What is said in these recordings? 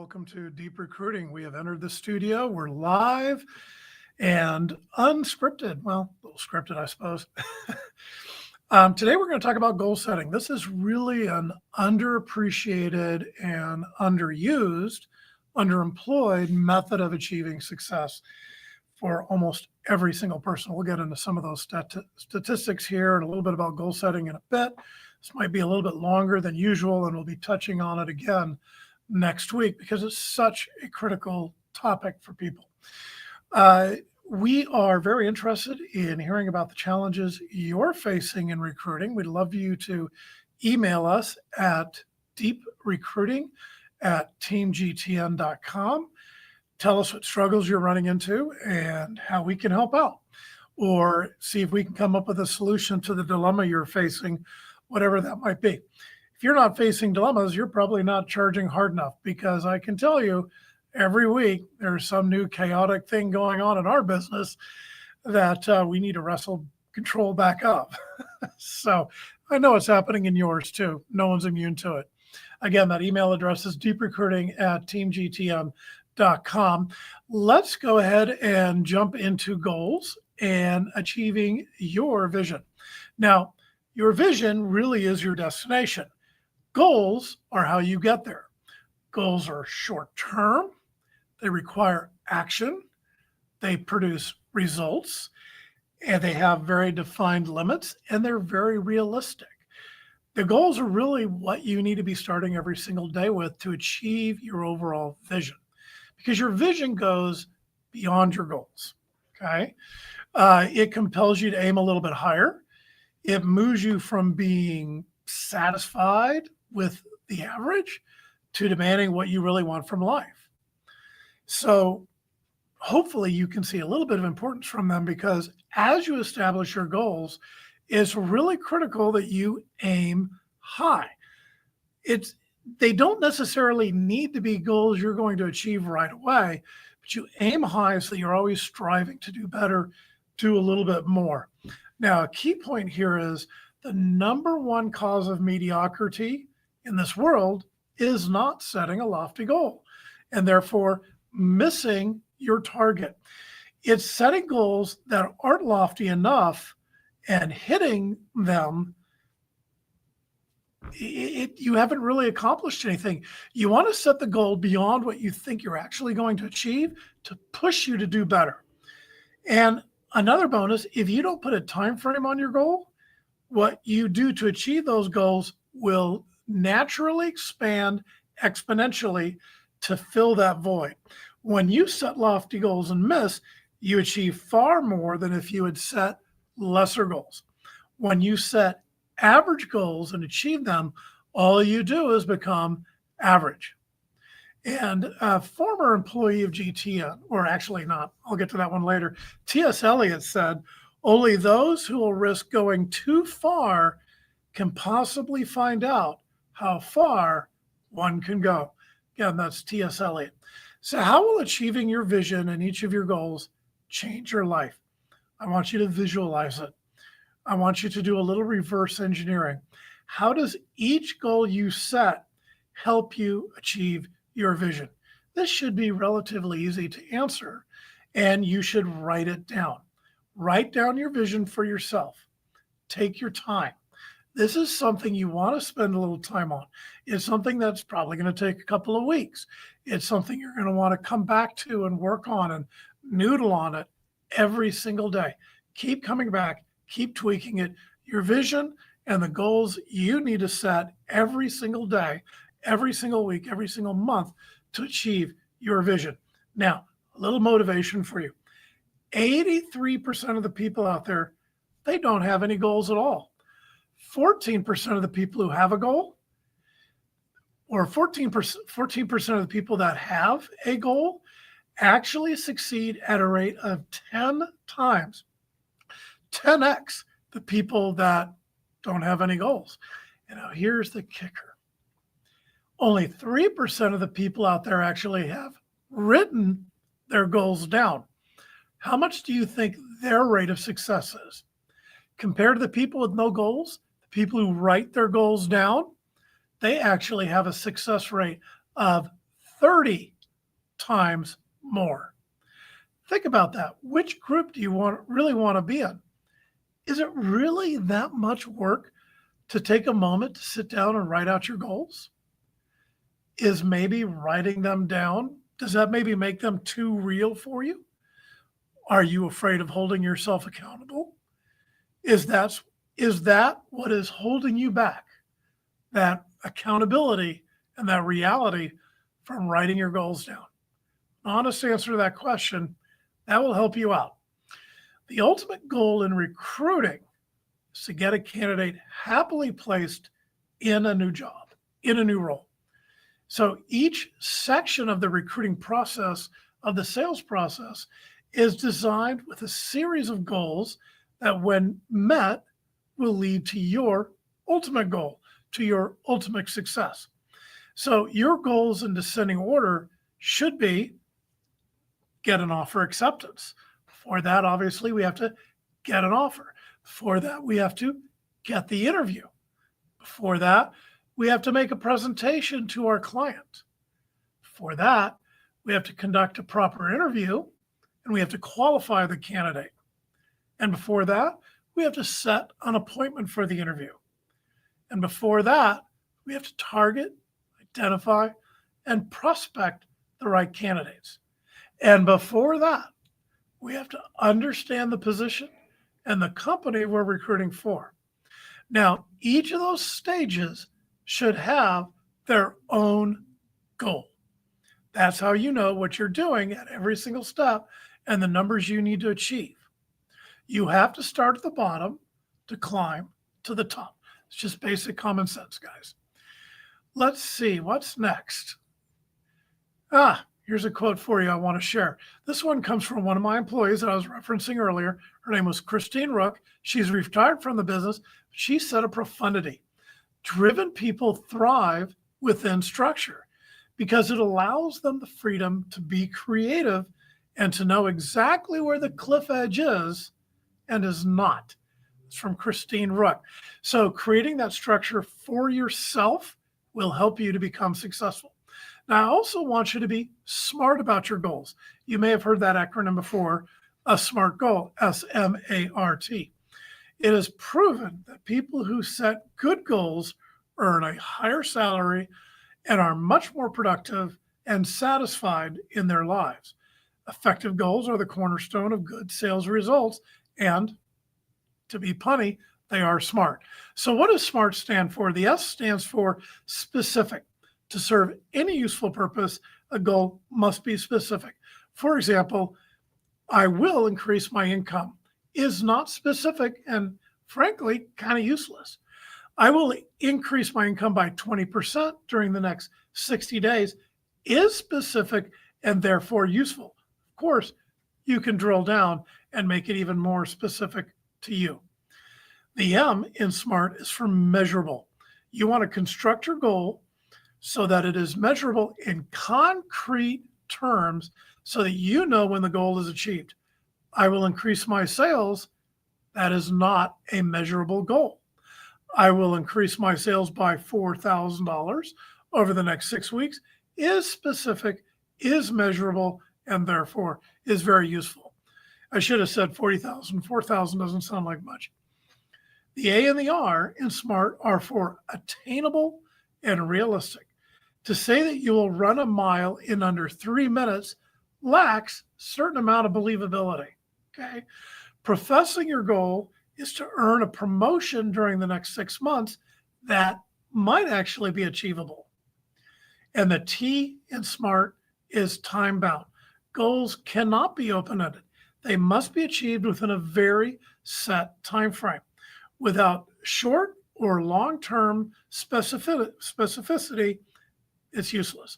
welcome to Deep Recruiting. We have entered the studio. We're live and unscripted. Well, a little scripted, I suppose. Today, we're going to talk about goal setting. This is really an underappreciated and underused, underemployed method of achieving success for almost every single person. We'll get into some of those statistics here and a little bit about goal setting in a bit. This might be a little bit longer than usual, and we'll be touching on it again next week because it's such a critical topic for people. We are very interested in hearing about the challenges you're facing in recruiting. We'd love you to email us at deeprecruiting@teamgtn.com. Tell us what struggles you're running into and how we can help out, or see if we can come up with a solution to the dilemma you're facing, whatever that might be. If you're not facing dilemmas, you're probably not charging hard enough, because I can tell you every week there's some new chaotic thing going on in our business that we need to wrestle control back up. So I know it's happening in yours too. No one's immune to it. Again, that email address is deeprecruiting@teamgtn.com. Let's go ahead and jump into goals and achieving your vision. Now, your vision really is your destination. Goals are how you get there. Goals are short term, they require action, they produce results, and they have very defined limits, and they're very realistic. The goals are really what you need to be starting every single day with to achieve your overall vision, because your vision goes beyond your goals. Okay. It compels you to aim a little bit higher. It moves you from being satisfied with the average to demanding what you really want from life. So hopefully you can see a little bit of importance from them, because as you establish your goals, it's really critical that you aim high. They don't necessarily need to be goals you're going to achieve right away, but you aim high so you're always striving to do better, do a little bit more. Now, a key point here is the number one cause of mediocrity in this world is not setting a lofty goal, and therefore missing your target. It's setting goals that aren't lofty enough and hitting them. You haven't really accomplished anything. You want to set the goal beyond what you think you're actually going to achieve to push you to do better. And another bonus, if you don't put a time frame on your goal, what you do to achieve those goals will naturally expand exponentially to fill that void. When you set lofty goals and miss, you achieve far more than if you had set lesser goals. When you set average goals and achieve them, all you do is become average. And a former employee of GTN, or actually not, I'll get to that one later, T.S. Eliot said, "Only those who will risk going too far can possibly find out how far one can go." Again, that's T.S. Eliot. So how will achieving your vision and each of your goals change your life? I want you to visualize it. I want you to do a little reverse engineering. How does each goal you set help you achieve your vision? This should be relatively easy to answer, and you should write it down. Write down your vision for yourself. Take your time. This is something you want to spend a little time on. It's something that's probably going to take a couple of weeks. It's something you're going to want to come back to and work on and noodle on it every single day. Keep coming back, keep tweaking it. Your vision and the goals you need to set every single day, every single week, every single month to achieve your vision. Now, a little motivation for you. 83% of the people out there, they don't have any goals at all. 14% of the people who have a goal, or 14% of the people that have a goal, actually succeed at a rate of 10 times, 10x the people that don't have any goals. And now here's the kicker. Only 3% of the people out there actually have written their goals down. How much do you think their rate of success is? Compared to the people with no goals, the people who write their goals down, they actually have a success rate of 30 times more. Think about that. Which group do you really want to be in? Is it really that much work to take a moment to sit down and write out your goals? Is maybe writing them down, does that maybe make them too real for you? Are you afraid of holding yourself accountable? Is that is that what is holding you back? That accountability and that reality from writing your goals down? Honest answer to that question, that will help you out. The ultimate goal in recruiting is to get a candidate happily placed in a new job, in a new role. So each section of the recruiting process, of the sales process, is designed with a series of goals that, when met, will lead to your ultimate goal, to your ultimate success. So your goals in descending order should be: get an offer acceptance. Before that, obviously, we have to get an offer. Before that, we have to get the interview. Before that, we have to make a presentation to our client. Before that, we have to conduct a proper interview, and we have to qualify the candidate. And before that, we have to set an appointment for the interview. And before that, we have to target, identify, and prospect the right candidates. And before that, we have to understand the position and the company we're recruiting for. Now, each of those stages should have their own goal. That's how you know what you're doing at every single step and the numbers you need to achieve. You have to start at the bottom to climb to the top. It's just basic common sense, guys. Let's see, what's next? Here's a quote for you I want to share. This one comes from one of my employees that I was referencing earlier. Her name was Christine Rook. She's retired from the business. She said a profundity: driven people thrive within structure because it allows them the freedom to be creative and to know exactly where the cliff edge is and is not. It's from Christine Rook. So creating that structure for yourself will help you to become successful. Now, I also want you to be smart about your goals. You may have heard that acronym before, a SMART goal, S-M-A-R-T. It is proven that people who set good goals earn a higher salary and are much more productive and satisfied in their lives. Effective goals are the cornerstone of good sales results, and to be punny, they are SMART. So what does SMART stand for? The S stands for specific. To serve any useful purpose, a goal must be specific. For example, I will increase my income is not specific and, frankly, kind of useless. I will increase my income by 20% during the next 60 days is specific and therefore useful. Of course, you can drill down and make it even more specific to you. The M in SMART is for measurable. You want to construct your goal so that it is measurable in concrete terms so that you know when the goal is achieved. I will increase my sales. That is not a measurable goal. I will increase my sales by $4,000 over the next 6 weeks is specific, is measurable, and therefore is very useful. I should have said 40,000. 4,000 doesn't sound like much. The A and the R in SMART are for attainable and realistic. To say that you will run a mile in under 3 minutes lacks a certain amount of believability. Okay. Professing your goal is to earn a promotion during the next 6 months that might actually be achievable. And the T in SMART is time bound. Goals cannot be open-ended. They must be achieved within a very set time frame. Without short or long-term specificity, it's useless.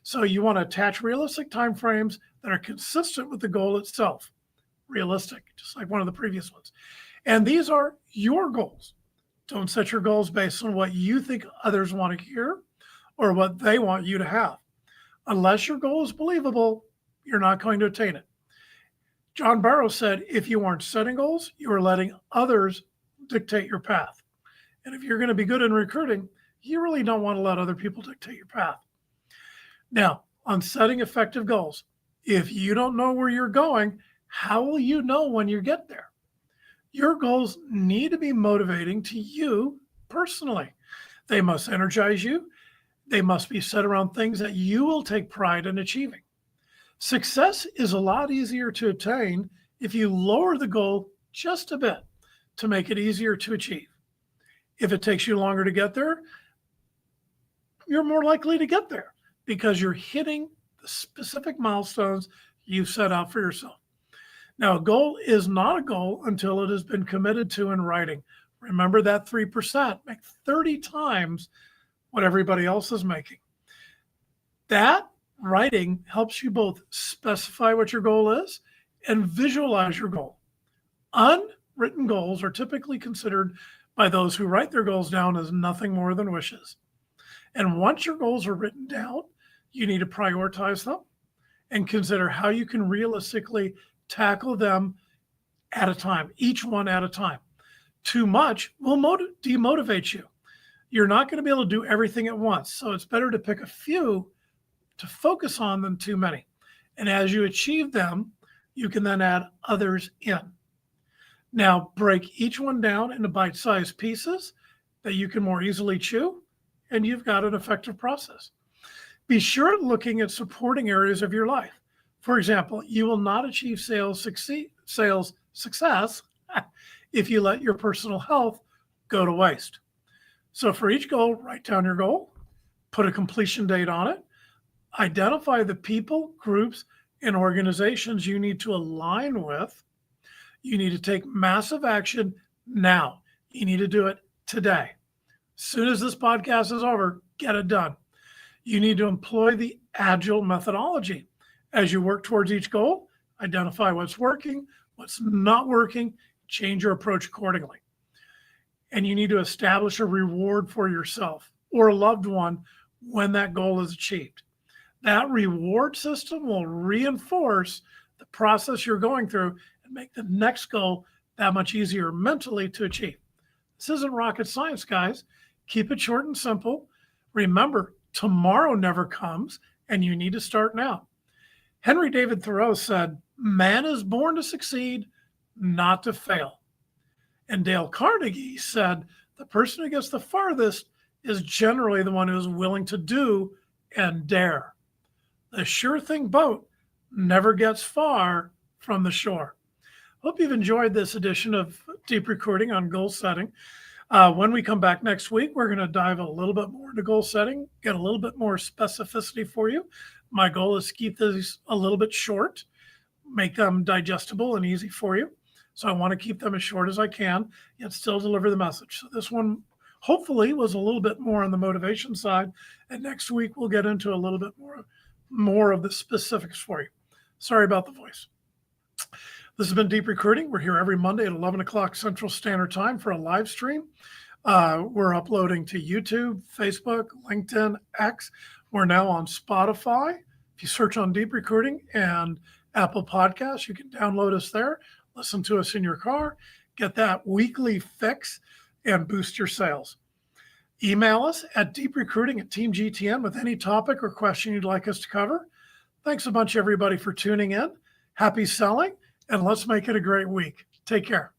So you want to attach realistic timeframes that are consistent with the goal itself. Realistic, just like one of the previous ones. And these are your goals. Don't set your goals based on what you think others want to hear or what they want you to have. Unless your goal is believable, you're not going to attain it. John Barrow said, if you aren't setting goals, you are letting others dictate your path. And if you're going to be good in recruiting, you really don't want to let other people dictate your path. Now, on setting effective goals. If you don't know where you're going, how will you know when you get there? Your goals need to be motivating to you personally. They must energize you. They must be set around things that you will take pride in achieving. Success is a lot easier to attain if you lower the goal just a bit to make it easier to achieve. If it takes you longer to get there, you're more likely to get there because you're hitting the specific milestones you set out for yourself. Now, a goal is not a goal until it has been committed to in writing. Remember that 3%, make 30 times what everybody else is making. That writing helps you both specify what your goal is and visualize your goal. Unwritten goals are typically considered by those who write their goals down as nothing more than wishes. And once your goals are written down, you need to prioritize them and consider how you can realistically tackle them at a time, each one at a time. Too much will demotivate you. You're not going to be able to do everything at once. So it's better to pick a few to focus on than too many. And as you achieve them, you can then add others in. Now, break each one down into bite-sized pieces that you can more easily chew, and you've got an effective process. Be sure looking at supporting areas of your life. For example, you will not achieve sales success if you let your personal health go to waste. So for each goal, write down your goal, put a completion date on it, identify the people, groups, and organizations you need to align with. You need to take massive action now. You need to do it today. As soon as this podcast is over, get it done. You need to employ the agile methodology. As you work towards each goal, identify what's working, what's not working, change your approach accordingly. And you need to establish a reward for yourself or a loved one when that goal is achieved. That reward system will reinforce the process you're going through and make the next goal that much easier mentally to achieve. This isn't rocket science, guys. Keep it short and simple. Remember, tomorrow never comes, and you need to start now. Henry David Thoreau said, "Man is born to succeed, not to fail." And Dale Carnegie said, "The person who gets the farthest is generally the one who is willing to do and dare." The sure thing boat never gets far from the shore. Hope you've enjoyed this edition of Deep Recruiting on goal setting. When we come back next week, we're going to dive a little bit more into goal setting, get a little bit more specificity for you. My goal is to keep these a little bit short, make them digestible and easy for you. So I want to keep them as short as I can, yet still deliver the message. So this one hopefully was a little bit more on the motivation side. And next week, we'll get into a little bit more of the specifics for you. Sorry about the voice. This has been Deep Recruiting. We're here every Monday at 11 o'clock Central Standard Time for a live stream. We're uploading to YouTube, Facebook, LinkedIn, X. We're now on Spotify. If you search on Deep Recruiting and Apple Podcasts, you can download us there, listen to us in your car, get that weekly fix, and boost your sales. Email us at deeprecruiting@teamgtn with any topic or question you'd like us to cover. Thanks a bunch, everybody, for tuning in. Happy selling, and let's make it a great week. Take care.